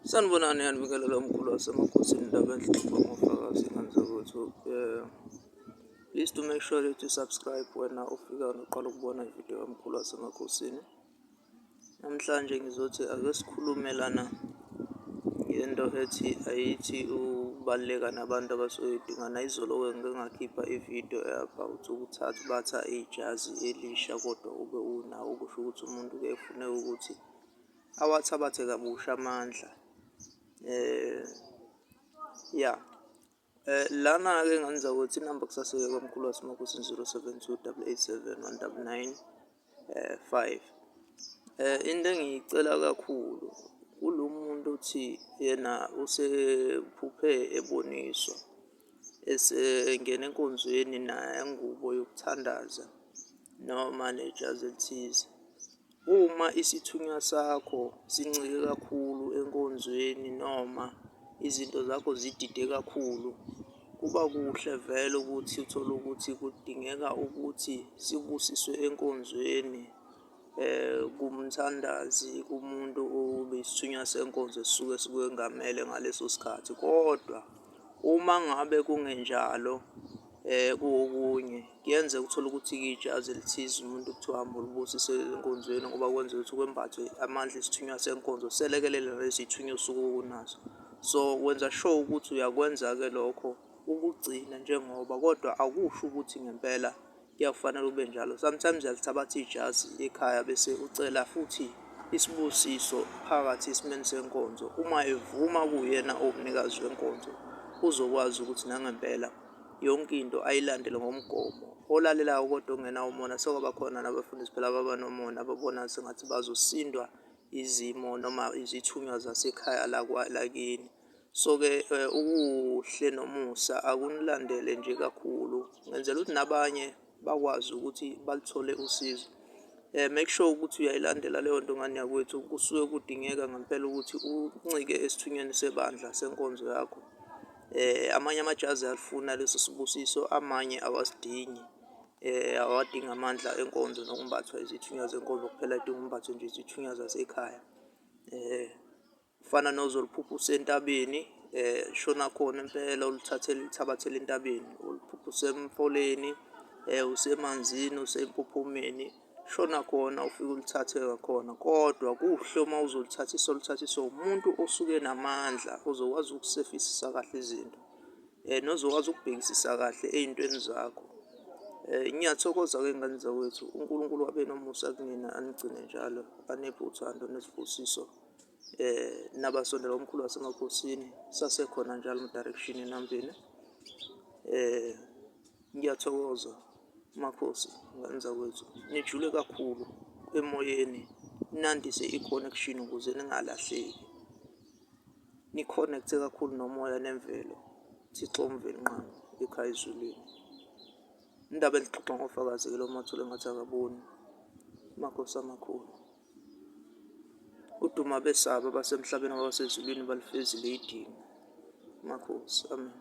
Sanibonani yanibikelela omkhulu wasemakhosini indaba enhlupha ngofakazi ngani please do make sure that you subscribe wena ufika noqala ukubona ividiyo kamkhulu wasemakhosini. Namhlanje ngizothi ake sikhulume lana ngento ethi ayithi ukubaluleka nabantu abasoyidingana. Izolo-ke ngike ngakhipha ividiyo about batha ijazi elisha kodwa ube unawo, kusho ukuthi umuntu-ke efuneka ukuthi awathabathe kabusha amandla. Lana-ke ngenza ukuthi inamba kusaseke kamkhulu wasemakhosini 072 8719995. Into engiyicela kakhulu kulo muntu othi yena usephuphe eboniswa esengena enkonzweni nengubo yokuthandaza noma nejazi elithize. Uma isithunywa sakho sincike kakhulu enkonzweni noma izinto zakho zidide kakhulu, kuba kuhle vele ukuthi uthole ukuthi kudingeka ukuthi sibusiswe enkonzweni kumthandazi, kumuntu obeyisithunywa senkonzo esisuke sikwengamele ngaleso sikhathi. Kodwa uma ngabe kungenjalo, kuwokunye kuyenzeka uthole ukuthi ijazi elithize umuntu kuthiwa hamba ulibusise enkonzweni ngoba kwenzeka ukuthi kwembathwe amandla isithunywa senkonzo selekelele nalesi ithunywa osuke unaso. So wenza sure ukuthi uyakwenza-ke lokho ukugcina njengoba, kodwa akusho ukuthi ngempela kuyakufanele ube njalo. Sometimes uyalithabatha ijazi ekhaya bese ucela futhi isibusiso phakathi esimeni senkonzo. Uma evuma kuyena owumnikazi wenkonzo, uzokwazi ukuthi nangempela yonke into ayilandele ngomgomo olalelayo kodwa ongenawo umona. Sekwaba khona nabafundisi phela babanomona ababona sengathi bazosindwa izimo noma izithunywa zasekhaya lakini. So-ke ukuhle nomusa akunilandele nje kakhulu, ngenzela ukuthi nabanye bakwazi ukuthi balithole usizo. Make sure ukuthi uyayilandela leyo nto ngani yakwethu. Kusuke kudingeka ngempela ukuthi uncike esithunyweni sebandla senkonzo yakho. Amanye amajazi ayalifuna leso sibusiso, amanye awasidingi. Awadingi amandla enkonzo nokumbathwa izithunywa zenkonzo kuphela, adinga umbathwe nje izithunywa zasekhaya. Kufana nozoliphupha usentabeni, shona khona impela ulithabathele entabeni, uliphupha usemfoleni, usemanzini, usempophomeni, shona khona ufike ulithathe khona. Kodwa kuhle uma uzolithathiswa umuntu osuke namandla, ozokwazi ukusefisisa kahle izinto, nozokwazi ukubhekisisa kahle ey'ntweni zakho. Ngiyathokoza-ke ngani zakwethu, uNkulunkulu abe nomusa kunina, anigcine njalo, aniphe uthando nesibusiso. Nabasondela omkhulu wasemakhosini sasekhona njalo mu-direction enambini. Ngiyathokoza makhosi ngani zakwethu, nijule kakhulu emoyeni, nandise i-connection ukuze ningalahleki, ni-connect-e kakhulu nomoya nemvelo. Thixo umveli nqangi ekhaya ezulwini. Indaba elixoxa ngofakazi-ke lo mathule engathi akaboni. Makhosi amakhulu, udumo abesaba abasemhlabeni abasezulwini balifezile idini. Makhosi, amen.